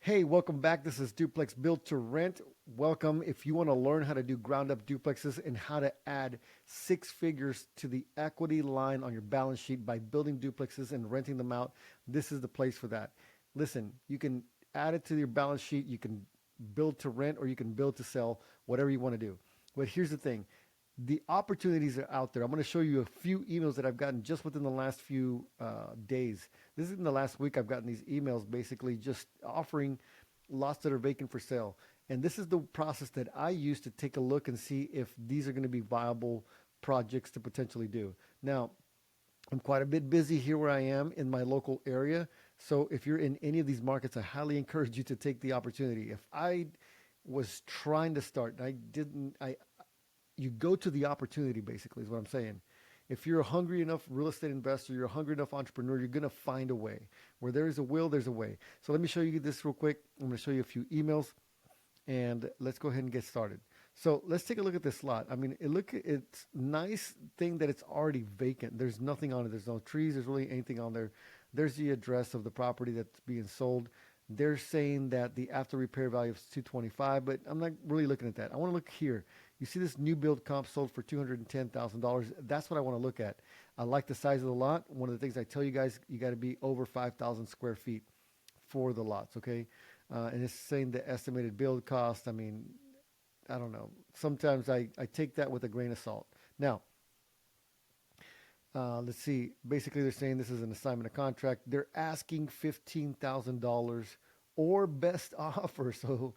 Hey, welcome back. This is Duplex Build to Rent. Welcome. If you want to learn how to do ground up duplexes and how to add six figures to the equity line on your balance sheet by building duplexes and renting them out, this is the place for that. Listen, you can add it to your balance sheet, you can build to rent, or you can build to sell, whatever you want to do. But here's the thing, the opportunities are out there. I'm going to show you a few emails that I've gotten just within the last few days. This is in the last week. I've gotten these emails basically just offering lots that are vacant for sale. And this is the process that I use to take a look and see if these are going to be viable projects to potentially do. Now, I'm quite a bit busy here where I am in my local area. So if you're in any of these markets, I highly encourage you to take the opportunity. If I was trying to start, and I didn't, I you go to the opportunity basically is what I'm saying. If you're a hungry enough real estate investor, you're a hungry enough entrepreneur, you're going to find a way. Where there is a will, there's a way. So let me show you this real quick. I'm going to show you a few emails and let's go ahead and get started. So let's take a look at this lot. I mean, it's nice thing that it's already vacant. There's nothing on it. There's no trees. There's really anything on there. There's the address of the property that's being sold. They're saying that the after repair value is 225, but I'm not really looking at that. I want to look here. You see this new build comp sold for $210,000. That's what I want to look at. I like the size of the lot. One of the things I tell you guys, you got to be over 5,000 square feet for the lots, okay? And it's saying the estimated build cost. I mean, I don't know. Sometimes I take that with a grain of salt. Now, let's see. Basically, they're saying this is an assignment of contract. They're asking $15,000 or best offer. So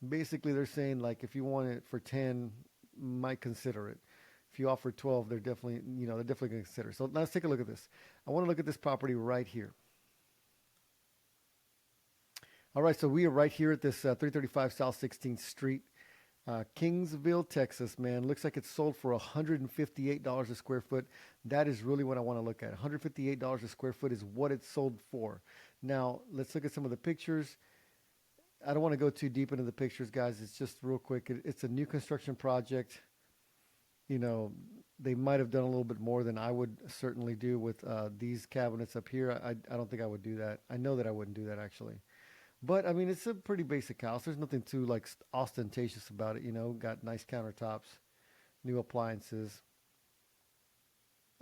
basically, they're saying like if you want it for 10, might consider it. If you offer 12, they're definitely going to consider. So let's take a look at this. I want to look at this property right here. All right, so we are right here at this 335 South 16th Street, Kingsville, Texas, man. Looks like it's sold for $158 a square foot. That is really what I want to look at. $158 a square foot is what it's sold for. Now, let's look at some of the pictures. I don't want to go too deep into the pictures, guys. It's just real quick. It's a new construction project. You know, they might have done a little bit more than I would certainly do with these cabinets up here. I don't think I would do that. I know that I wouldn't do that, actually. But I mean, it's a pretty basic house. There's nothing too like ostentatious about it. You know, got nice countertops, new appliances.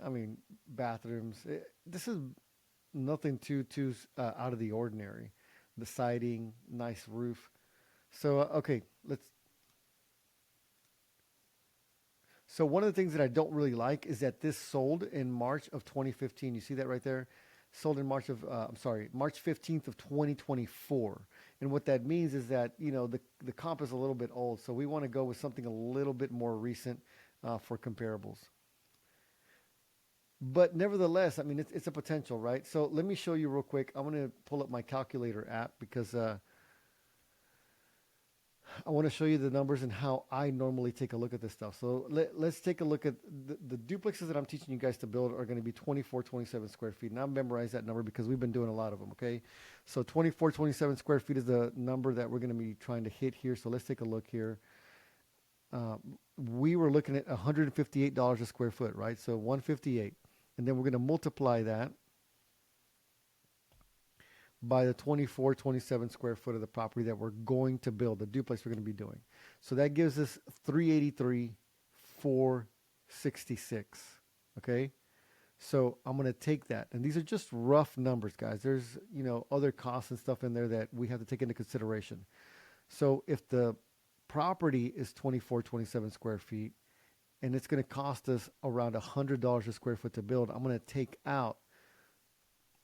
I mean, bathrooms. This is nothing too out of the ordinary. The siding, nice roof. So okay, let's. So one of the things that I don't really like is that this sold in March of 2015. You see that right there? Sold in March 15th of 2024. And what that means is that, you know, the comp is a little bit old. So we want to go with something a little bit more recent for comparables. But nevertheless, I mean, it's a potential, right? So let me show you real quick. I'm going to pull up my calculator app because I want to show you the numbers and how I normally take a look at this stuff. So let's take a look at the duplexes that I'm teaching you guys to build are going to be 2427 square feet. And I've memorized that number because we've been doing a lot of them, okay? So 2427 square feet is the number that we're going to be trying to hit here. So let's take a look here. We were looking at $158 a square foot, right? So 158. And then we're going to multiply that by the 2427 square foot of the property that we're going to build, the duplex we're going to be doing. So that gives us 383, 466. Okay? So I'm going to take that. And these are just rough numbers, guys. There's, you know, other costs and stuff in there that we have to take into consideration. So if the property is 2427 square feet and it's going to cost us around $100 a square foot to build, I'm going to take out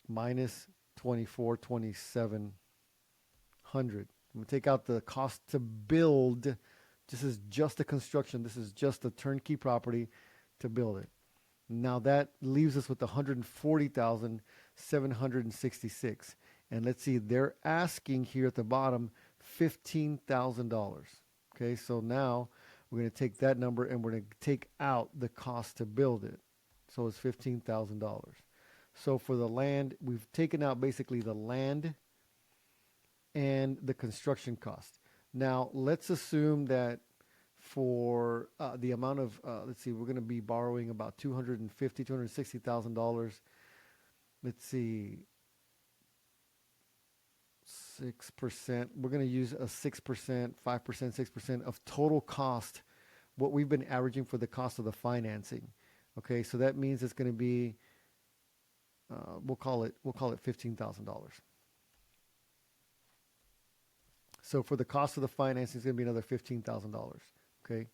minus 2700. I'm going to take out the cost to build. This is just the construction. This is just a turnkey property to build it. Now that leaves us with 140,766. And let's see, they're asking here at the bottom $15,000. Okay, so now we're going to take that number and we're going to take out the cost to build it. So it's $15,000. So for the land, we've taken out basically the land and the construction cost. Now, let's assume that for the amount of, let's see, we're going to be borrowing about $260,000. Let's see, 6%. We're going to use a 6%, 5%, 6% of total cost, what we've been averaging for the cost of the financing. Okay, so that means it's going to be, we'll call it $15,000. So for the cost of the financing, it's going to be another $15,000. Okay.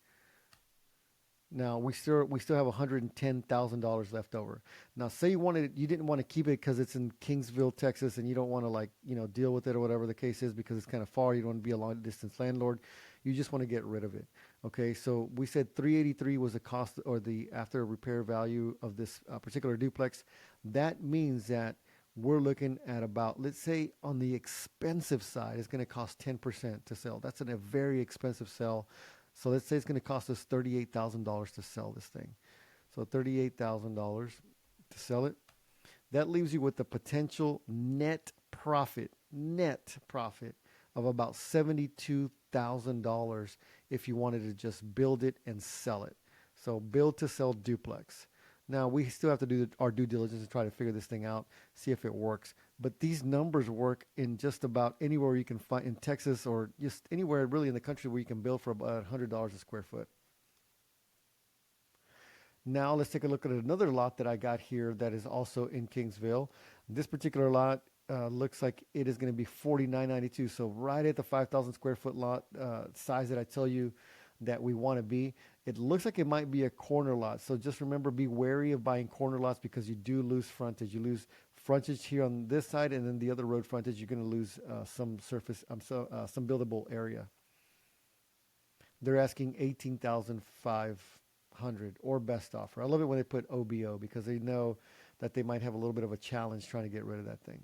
Now we still have $110,000 left over. Now, say you didn't want to keep it because it's in Kingsville, Texas, and you don't want to deal with it or whatever the case is because it's kind of far. You don't want to be a long distance landlord. You just want to get rid of it. Okay, so we said 383 was the cost or the after repair value of this particular duplex. That means that we're looking at about, let's say on the expensive side, it's going to cost 10% to sell. That's a very expensive sell. So let's say it's going to cost us $38,000 to sell this thing. So $38,000 to sell it. That leaves you with the potential net profit of about $72,000 if you wanted to just build it and sell it. So build to sell duplex. Now, we still have to do our due diligence and try to figure this thing out, see if it works. But these numbers work in just about anywhere you can find in Texas or just anywhere really in the country where you can build for about $100 a square foot. Now, let's take a look at another lot that I got here that is also in Kingsville. This particular lot looks like it is going to be $49.92. So right at the 5,000 square foot lot size that I tell you that we want to be. It looks like it might be a corner lot. So just remember, be wary of buying corner lots because you do lose frontage. You lose frontage here on this side, and then the other road frontage, you're going to lose some buildable area. They're asking $18,500 or best offer. I love it when they put OBO because they know that they might have a little bit of a challenge trying to get rid of that thing.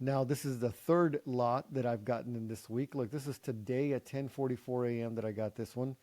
Now, this is the third lot that I've gotten in this week. Look, this is today at 10:44 a.m. that I got this one.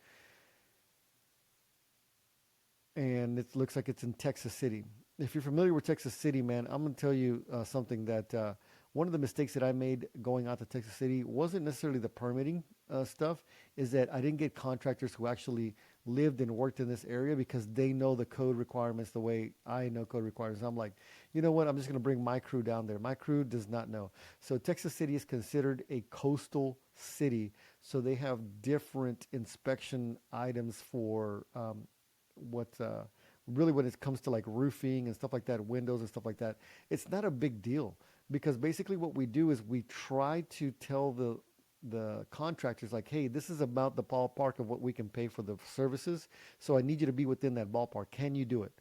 And it looks like it's in Texas City. If you're familiar with Texas City, man, I'm going to tell you something that one of the mistakes that I made going out to Texas City wasn't necessarily the permitting stuff, is that I didn't get contractors who actually lived and worked in this area because they know the code requirements the way I know code requirements. I'm like, you know what? I'm just going to bring my crew down there. My crew does not know. So Texas City is considered a coastal city. So they have different inspection items for really when it comes to like roofing and stuff like that, windows and stuff like that. It's not a big deal because basically what we do is we try to tell the contractors like, hey, this is about the ballpark of what we can pay for the services. So I need you to be within that ballpark. Can you do it?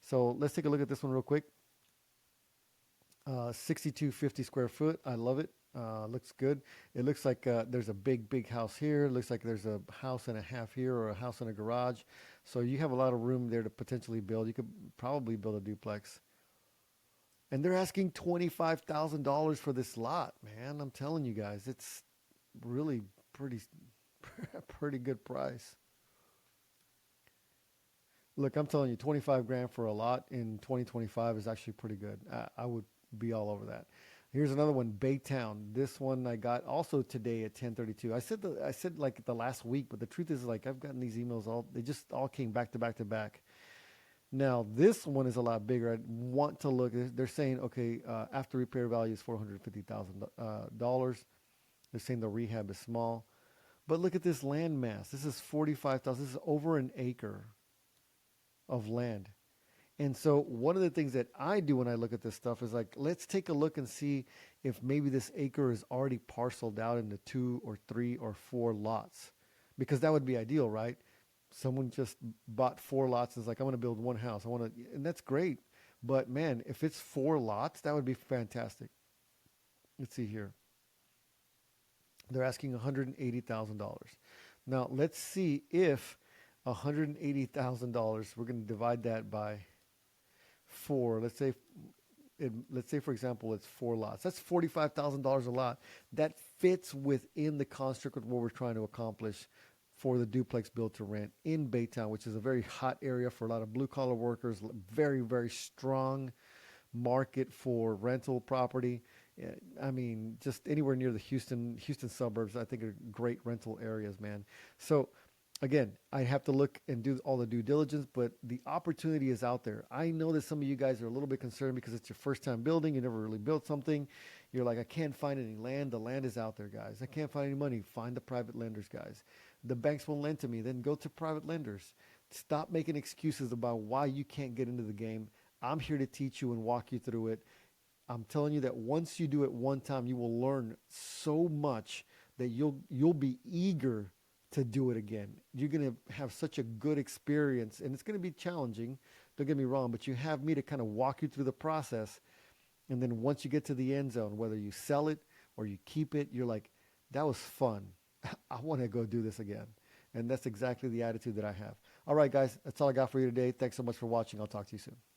So let's take a look at this one real quick. 6250 square foot. I love it. Looks good. It looks like there's a big house here. It looks like there's a house and a half here or a house and a garage. So you have a lot of room there to potentially build. You could probably build a duplex. And they're asking $25,000 for this lot, man. I'm telling you guys, it's really pretty good price. Look, I'm telling you, 25 grand for a lot in 2025 is actually pretty good. I would be all over that. Here's another one, Baytown. This one I got also today at 10:32. I said like the last week, but the truth is like I've gotten these emails they just all came back to back to back. Now this one is a lot bigger. I want to look. They're saying okay, after repair value is $450,000. They're saying the rehab is small, but look at this land mass. This is 45,000. This is over an acre of land. And so one of the things that I do when I look at this stuff is like, let's take a look and see if maybe this acre is already parceled out into 2 or 3 or 4 lots, because that would be ideal, right? Someone just bought 4 lots and is like, I want to build one house. And that's great. But man, if it's 4 lots, that would be fantastic. Let's see here. They're asking $180,000. Now let's see if $180,000, we're going to divide that by 4. Let's say for example it's 4 lots. That's $45,000 a lot. That fits within the construct of what we're trying to accomplish for the duplex build to rent in Baytown, which is a very hot area for a lot of blue collar workers. Very, very strong market for rental property. I mean, just anywhere near the Houston suburbs, I think are great rental areas, man. So Again, I have to look and do all the due diligence, but the opportunity is out there. I know that some of you guys are a little bit concerned because it's your first time building. You never really built something. You're like, I can't find any land. The land is out there, guys. I can't find any money. Find the private lenders, guys. The banks won't lend to me. Then go to private lenders. Stop making excuses about why you can't get into the game. I'm here to teach you and walk you through it. I'm telling you that once you do it one time, you will learn so much that you'll be eager to do it again. You're going to have such a good experience, and it's going to be challenging. Don't get me wrong, but you have me to kind of walk you through the process. And then once you get to the end zone, whether you sell it or you keep it, you're like, that was fun. I want to go do this again. And that's exactly the attitude that I have. All right, guys, that's all I got for you today. Thanks so much for watching. I'll talk to you soon.